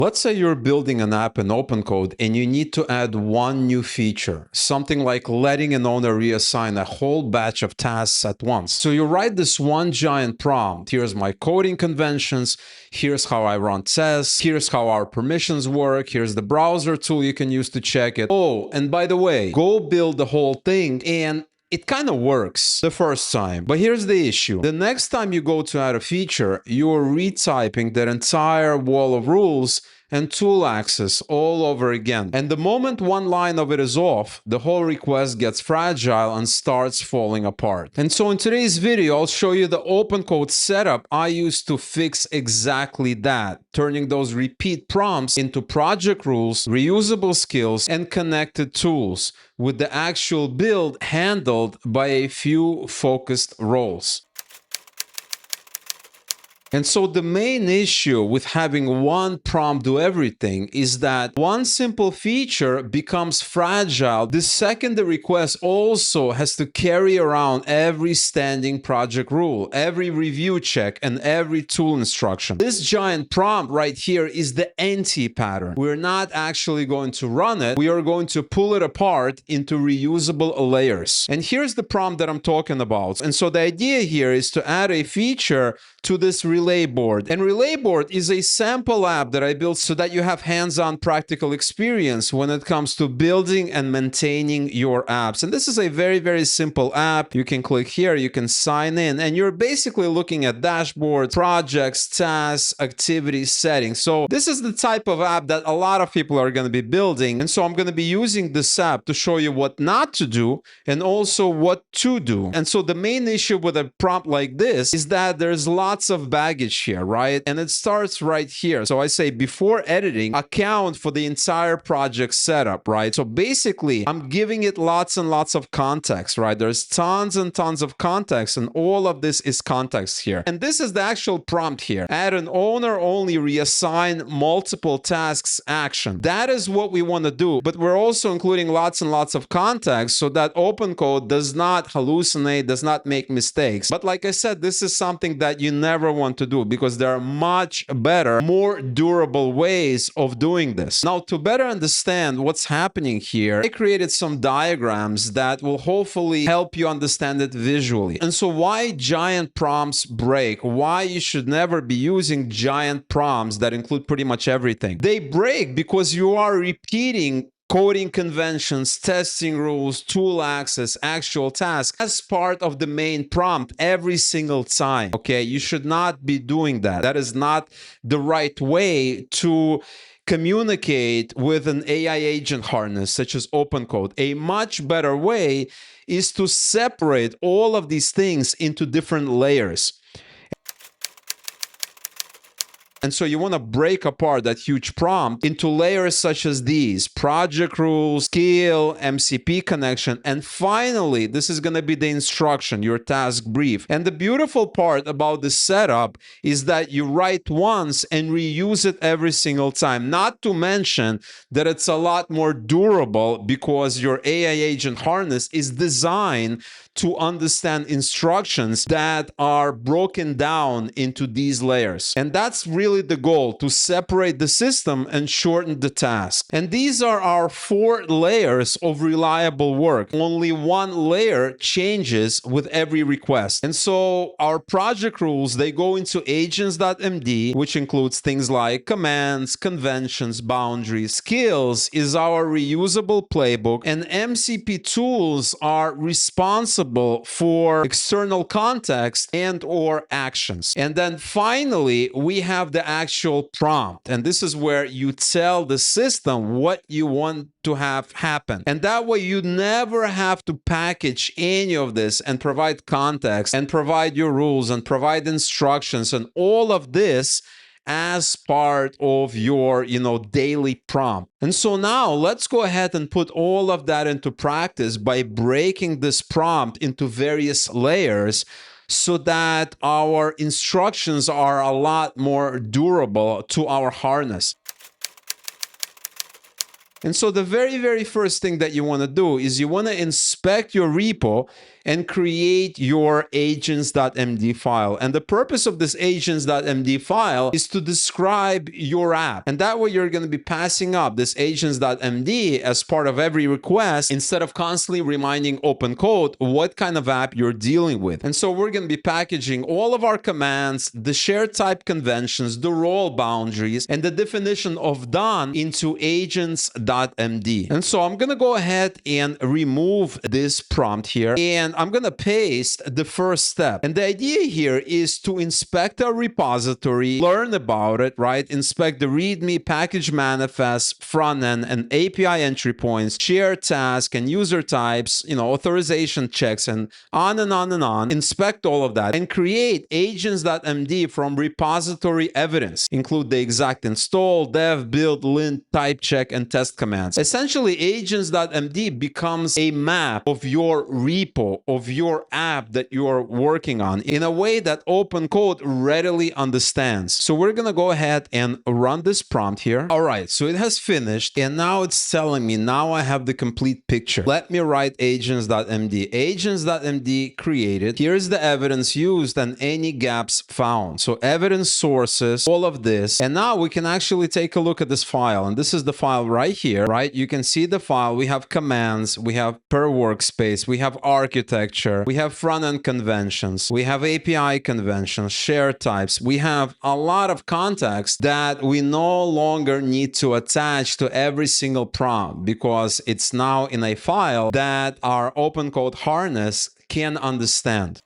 Let's say you're building an app in OpenCode and you need to add one new feature, something like letting an owner reassign a whole batch of tasks at once. So you write this one giant prompt. Here's my coding conventions. Here's how I run tests. Here's how our permissions work. Here's the browser tool you can use to check it. Oh, and by the way, go build the whole thing, and it kind of works the first time, but here's the issue. The next time you go to add a feature, you're retyping that entire wall of rules and tool access all over again. And the moment one line of it is off, the whole request gets fragile and starts falling apart. And so in today's video, I'll show you the OpenCode setup I use to fix exactly that, turning those repeat prompts into project rules, reusable skills, and connected tools, with the actual build handled by a few focused roles. And so the main issue with having one prompt do everything is that one simple feature becomes fragile the second the request also has to carry around every standing project rule, every review check, and every tool instruction. This giant prompt right here is the anti-pattern. We're not actually going to run it. We are going to pull it apart into reusable layers. And here's the prompt that I'm talking about. And so the idea here is to add a feature to this relay board. And relay board is a sample app that I built so that you have hands-on practical experience when it comes to building and maintaining your apps. And this is a very, very simple app. You can click here, you can sign in, and you're basically looking at dashboards, projects, tasks, activities, settings. So this is the type of app that a lot of people are going to be building. And so I'm going to be using this app to show you what not to do and also what to do. And so the main issue with a prompt like this is that there's lots of baggage here, right? And it starts right here. So I say before editing, account for the entire project setup, right? So basically, I'm giving it lots and lots of context, right? There's tons and tons of context, and all of this is context here. And this is the actual prompt here. Add an owner only reassign multiple tasks action. That is what we want to do, but we're also including lots and lots of context so that OpenCode does not hallucinate, does not make mistakes. But like I said, this is something that you never want to do because there are much better, more durable ways of doing this. Now, to better understand what's happening here, I created some diagrams that will hopefully help you understand it visually. And so why giant prompts break, why you should never be using giant prompts that include pretty much everything. They break because you are repeating coding conventions, testing rules, tool access, actual tasks as part of the main prompt every single time. Okay, you should not be doing that. That is not the right way to communicate with an AI agent harness such as OpenCode. A much better way is to separate all of these things into different layers. And so you want to break apart that huge prompt into layers such as these: project rules, skill, MCP connection, and finally, this is going to be the instruction, your task brief. And the beautiful part about this setup is that you write once and reuse it every single time. Not to mention that it's a lot more durable because your AI agent harness is designed to understand instructions that are broken down into these layers. And that's really the goal, to separate the system and shorten the task. And these are our 4 layers of reliable work. Only one layer changes with every request. And so our project rules, they go into AGENTS.md, which includes things like commands, conventions, boundaries. Skills is our reusable playbook, and MCP tools are responsible for external context and or actions. And then finally, we have the actual prompt. And this is where you tell the system what you want to have happen. And that way you never have to package any of this and provide context and provide your rules and provide instructions and all of this as part of your, daily prompt. And so now let's go ahead and put all of that into practice by breaking this prompt into various layers so that our instructions are a lot more durable to our harness. And so the very, very first thing that you want to do is you want to inspect your repo and create your agents.md file. And the purpose of this agents.md file is to describe your app. And that way you're going to be passing up this agents.md as part of every request instead of constantly reminding OpenCode what kind of app you're dealing with. And so we're going to be packaging all of our commands, the shared type conventions, the role boundaries, and the definition of done into agents.md. And so I'm going to go ahead and remove this prompt here, and I'm going to paste the first step. And the idea here is to inspect our repository, learn about it, right? Inspect the README, package manifest, front end, and API entry points, share task and user types, authorization checks, and on and on and on. Inspect all of that and create agents.md from repository evidence. Include the exact install, dev, build, lint, type check, and test commands. Essentially, agents.md becomes a map of your repo, of your app that you're working on in a way that OpenCode readily understands. So we're going to go ahead and run this prompt here. All right, so it has finished, and now it's telling me now I have the complete picture. Let me write agents.md. Agents.md created. Here's the evidence used and any gaps found. So evidence sources, all of this. And now we can actually take a look at this file. And this is the file right here, right? You can see the file. We have commands, we have per workspace, we have architecture, we have front-end conventions, we have API conventions, share types. We have a lot of context that we no longer need to attach to every single prompt because it's now in a file that our OpenCode harness can understand.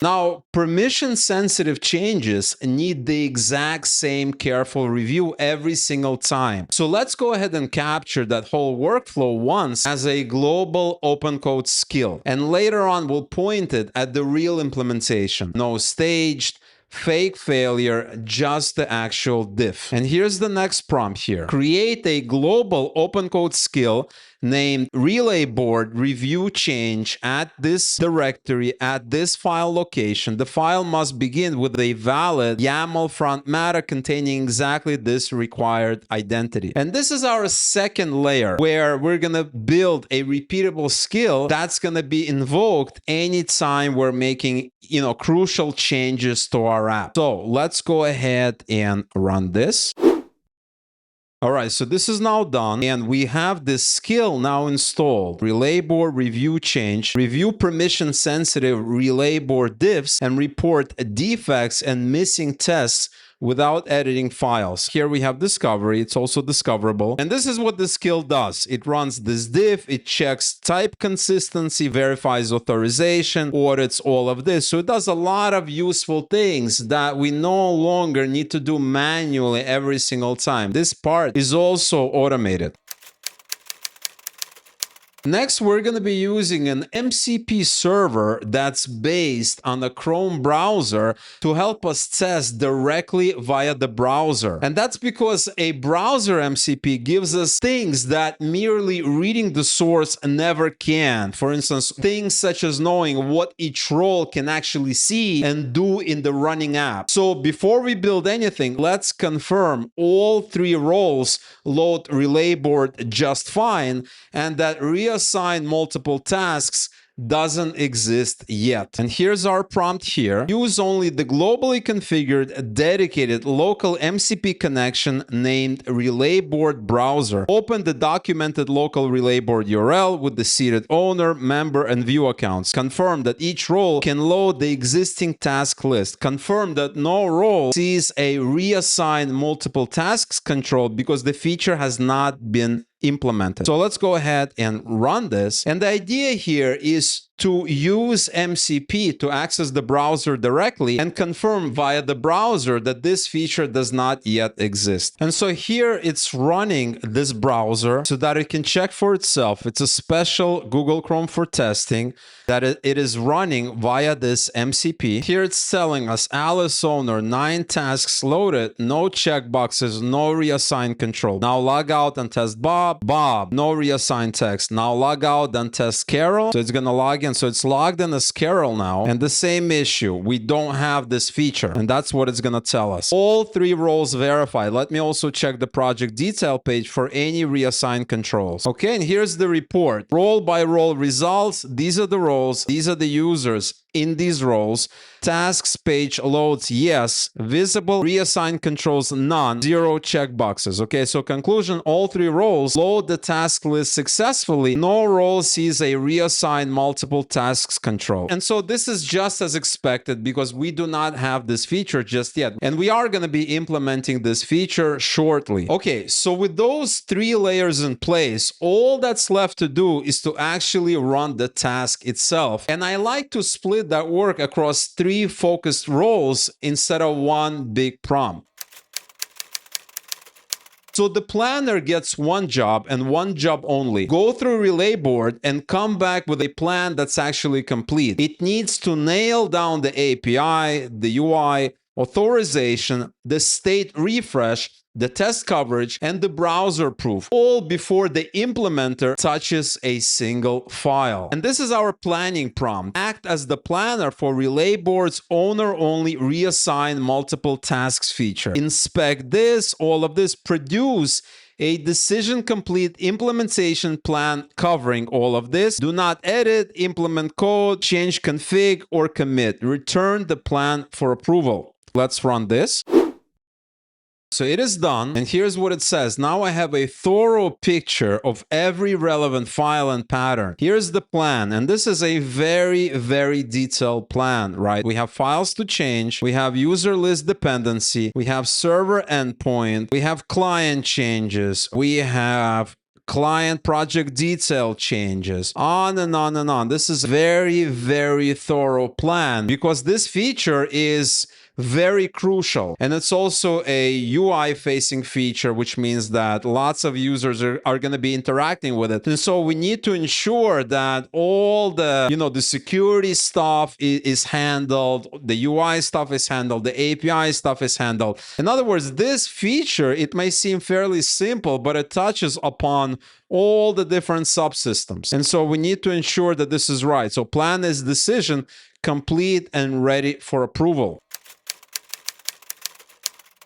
Now, permission-sensitive changes need the exact same careful review every single time. So let's go ahead and capture that whole workflow once as a global OpenCode skill. And later on, we'll point it at the real implementation. No staged, fake failure, just the actual diff. And here's the next prompt here. Create a global OpenCode skill named relay board review change at this directory at this file location. The file must begin with a valid YAML front matter containing exactly this required identity. And this is our second layer where we're going to build a repeatable skill that's going to be invoked anytime we're making crucial changes to our app. So let's go ahead and run this. All right, so this is now done, and we have this skill now installed. Relay board review change, review permission sensitive relay board diffs, and report defects and missing tests without editing files. Here we have discovery. It's also discoverable. And this is what the skill does. It runs this diff, it checks type consistency, verifies authorization, audits all of this. So it does a lot of useful things that we no longer need to do manually every single time. This part is also automated. Next, we're going to be using an MCP server that's based on the Chrome browser to help us test directly via the browser. And that's because a browser MCP gives us things that merely reading the source never can. For instance, things such as knowing what each role can actually see and do in the running app. So before we build anything, let's confirm all three roles load relay board just fine, and that reassign multiple tasks doesn't exist yet. And here's our prompt here. Use only the globally configured dedicated local MCP connection named relay board browser. Open the documented local relay board URL with the seated owner, member, and view accounts. Confirm that each role can load the existing task list. Confirm that no role sees a reassign multiple tasks control because the feature has not been implemented. So let's go ahead and run this. And the idea here is to use MCP to access the browser directly and confirm via the browser that this feature does not yet exist. And so here it's running this browser so that it can check for itself. It's a special Google Chrome for testing that it is running via this MCP. Here it's telling us Alice owner, 9 tasks loaded, no checkboxes, no reassign control. Now log out and test Bob. Bob, no reassign text. Now log out and test Carol. So it's going to log in. So it's logged in as Carol now. And the same issue, we don't have this feature. And that's what it's going to tell us. All 3 roles verified. Let me also check the project detail page for any reassigned controls. Okay, and here's the report. Role by role results. These are the roles. These are the users in these roles. Tasks page loads, yes. Visible, reassign controls, none. 0 checkboxes. Okay, so conclusion, all 3 roles load the task list successfully. No role sees a reassign multiple tasks control. And so this is just as expected because we do not have this feature just yet. And we are going to be implementing this feature shortly. Okay, so with those 3 layers in place, all that's left to do is to actually run the task itself. And I like to split that work across 3 focused roles instead of one big prompt. So the planner gets one job and one job only. Go through relay board and come back with a plan that's actually complete. It needs to nail down the API, the UI, authorization, the state refresh, the test coverage, and the browser proof, all before the implementer touches a single file. And this is our planning prompt. Act as the planner for relay board's owner-only reassign multiple tasks feature. Inspect this, all of this, produce a decision-complete implementation plan covering all of this. Do not edit, implement code, change config, or commit. Return the plan for approval. Let's run this. So it is done, and here's what it says. Now I have a thorough picture of every relevant file and pattern. Here's the plan, and this is a very, very detailed plan, right? We have files to change, we have user list dependency, we have server endpoint, we have client changes, we have client project detail changes, on and on and on. This is very, very thorough plan because this feature is very crucial. And it's also a UI facing feature, which means that lots of users are going to be interacting with it. And so we need to ensure that all the, the security stuff is handled, the UI stuff is handled, the API stuff is handled. In other words, this feature, it may seem fairly simple, but it touches upon all the different subsystems. And so we need to ensure that this is right. So plan is decision complete and ready for approval.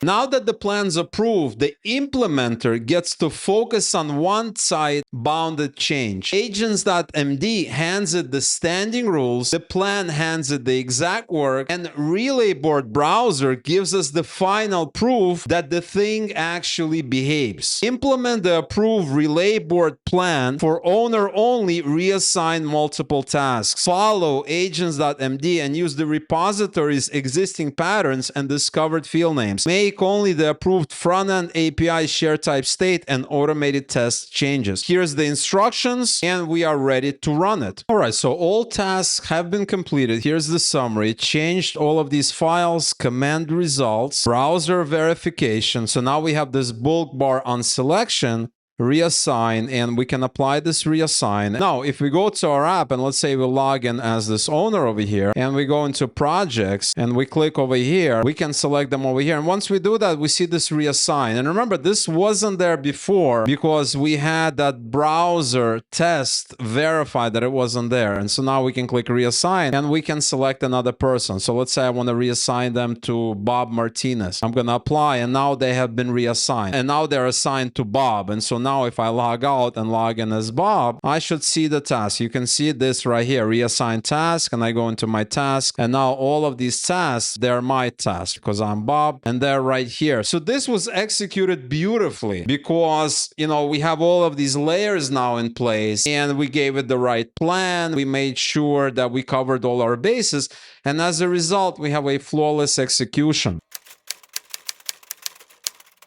Now that the plan's approved, the implementer gets to focus on one-side bounded change. AGENTS.md hands it the standing rules, the plan hands it the exact work, and Relay Board browser gives us the final proof that the thing actually behaves. Implement the approved Relay Board plan for owner-only reassign multiple tasks. Follow AGENTS.md and use the repository's existing patterns and discovered field names. Make only the approved front-end API share type state and automated test changes. Here's the instructions, and we are ready to run it. All right, so all tasks have been completed. Here's the summary. Changed all of these files, command results, browser verification. So now we have this bulk bar on selection, reassign, and we can apply this reassign. Now, if we go to our app and let's say we log in as this owner over here and we go into projects and we click over here, we can select them over here. And once we do that, we see this reassign. And remember, this wasn't there before because we had that browser test verify that it wasn't there. And so now we can click reassign and we can select another person. So let's say I want to reassign them to Bob Martinez. I'm going to apply and now they have been reassigned. And now they're assigned to Bob. And so now if I log out and log in as Bob, I should see the task. You can see this right here, reassign task, and I go into my task. And now all of these tasks, they're my tasks because I'm Bob and they're right here. So this was executed beautifully because, we have all of these layers now in place and we gave it the right plan. We made sure that we covered all our bases. And as a result, we have a flawless execution.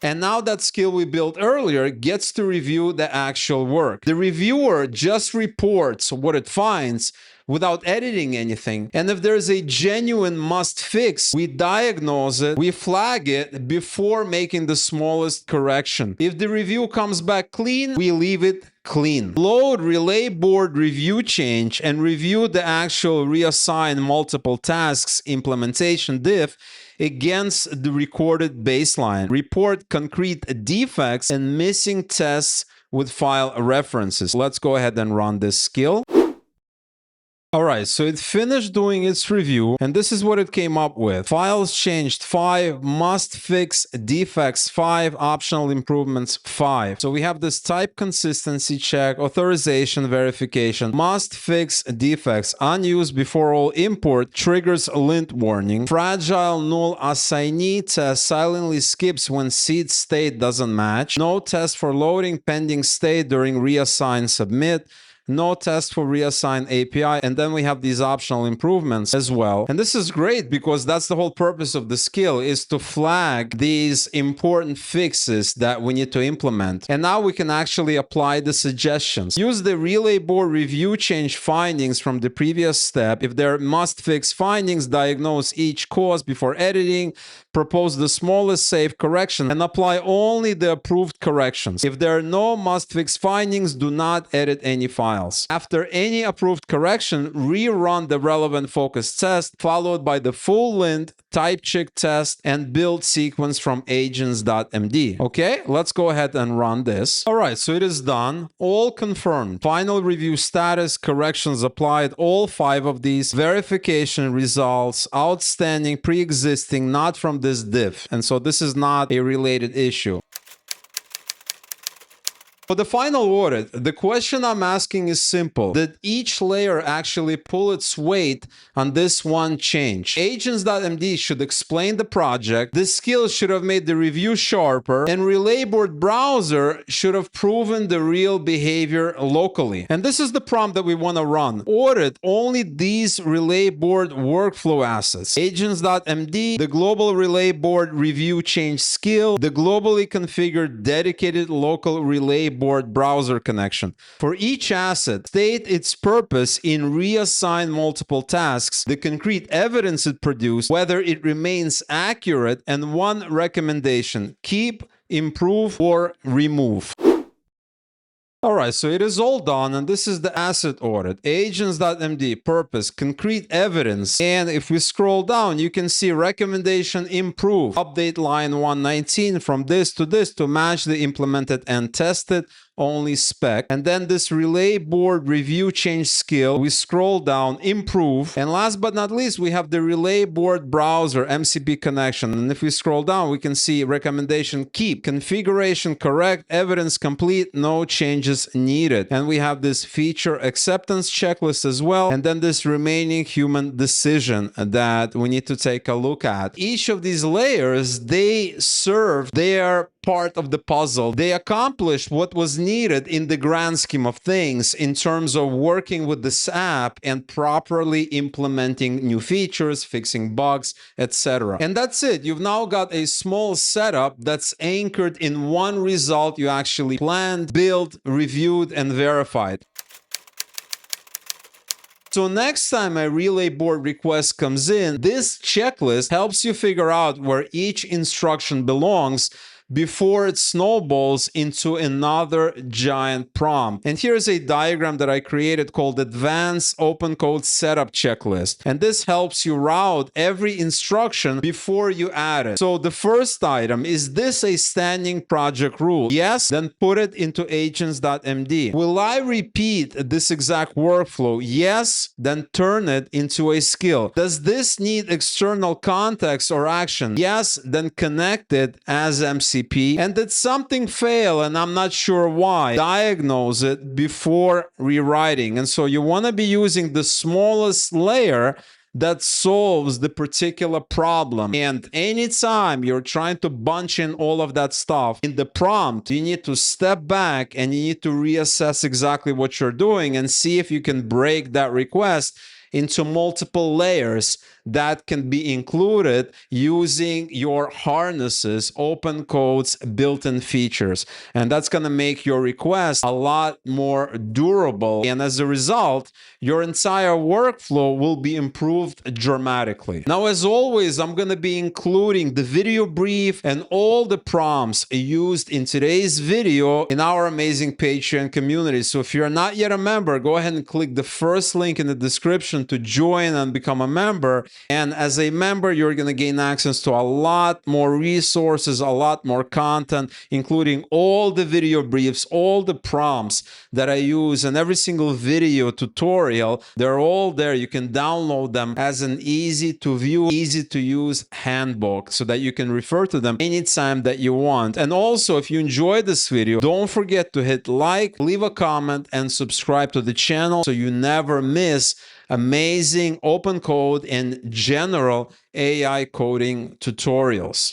And now that skill we built earlier gets to review the actual work. The reviewer just reports what it finds without editing anything. And if there's a genuine must fix, we diagnose it, we flag it before making the smallest correction. If the review comes back clean, we leave it clean. Load relay board review change and review the actual reassign multiple tasks implementation diff against the recorded baseline. Report concrete defects and missing tests with file references. Let's go ahead and run this skill. All right, so it finished doing its review, and this is what it came up with. Files changed 5, must fix defects 5, optional improvements 5. So we have this type consistency check, authorization verification, must fix defects, unused before all import, triggers lint warning, fragile null assignee test silently skips when seed state doesn't match, no test for loading pending state during reassign submit, no test for reassign API, and then we have these optional improvements as well. And this is great because that's the whole purpose of the skill, is to flag these important fixes that we need to implement. And now we can actually apply the suggestions. Use the relay board review change findings from the previous step. If there are must fix findings, diagnose each cause before editing, propose the smallest safe correction, and apply only the approved corrections. If there are no must fix findings, do not edit any files. After any approved correction, rerun the relevant focus test, followed by the full lint, type check test, and build sequence from AGENTS.md. Okay, let's go ahead and run this. All right, so it is done. All confirmed. Final review status, corrections applied, all 5 of these. Verification results, outstanding, pre-existing, not from this diff. And so this is not a related issue. For the final audit, the question I'm asking is simple. Did each layer actually pull its weight on this one change? Agents.md should explain the project, this skill should have made the review sharper, and Rulebook browser should have proven the real behavior locally. And this is the prompt that we want to run. Audit only these Rulebook workflow assets. Agents.md, the global Rulebook review change skill, the globally configured dedicated local Rulebook browser connection. For each asset, state its purpose in reassign multiple tasks, the concrete evidence it produced, whether it remains accurate, and one recommendation: keep, improve, or remove. All right, so it is all done, and this is the asset audit. Agents.md, purpose, concrete evidence. And if we scroll down, you can see recommendation: improve. Update line 119 from this to match the implemented and tested only spec. And then this Rulebook review change skill, we scroll down, improve. And last but not least, we have the Rulebook browser MCP connection. And if we scroll down, we can see recommendation: keep, configuration correct, evidence complete, no changes needed. And we have this feature acceptance checklist as well. And then this remaining human decision that we need to take a look at. Each of these layers, they serve their part of the puzzle. They accomplished what was needed in the grand scheme of things in terms of working with this app and properly implementing new features, fixing bugs, etc. And that's it. You've now got a small setup that's anchored in one result you actually planned, built, reviewed, and verified. So next time a Rulebook request comes in, this checklist helps you figure out where each instruction belongs before it snowballs into another giant prompt. And here's a diagram that I created called Advanced OpenCode Setup Checklist. And this helps you route every instruction before you add it. So the first item, is this a standing project rule? Yes, then put it into Agents.md. Will I repeat this exact workflow? Yes, then turn it into a skill. Does this need external context or action? Yes, then connect it as MCP. And did something fail and I'm not sure why? Diagnose it before rewriting. And so you want to be using the smallest layer that solves the particular problem. And anytime you're trying to bunch in all of that stuff in the prompt, you need to step back and you need to reassess exactly what you're doing and see if you can break that request into multiple layers that can be included using your harnesses, OpenCode's built-in features. And that's going to make your request a lot more durable. And as a result, your entire workflow will be improved dramatically. Now, as always, I'm going to be including the video brief and all the prompts used in today's video in our amazing Patreon community. So if you're not yet a member, go ahead and click the first link in the description to join and become a member. And as a member, you're going to gain access to a lot more resources, a lot more content, including all the video briefs, all the prompts that I use, and every single video tutorial. They're all there. You can download them as an easy to view, easy to use handbook so that you can refer to them anytime that you want. And also, if you enjoyed this video, don't forget to hit like, leave a comment, and subscribe to the channel so you never miss amazing OpenCode and general AI coding tutorials.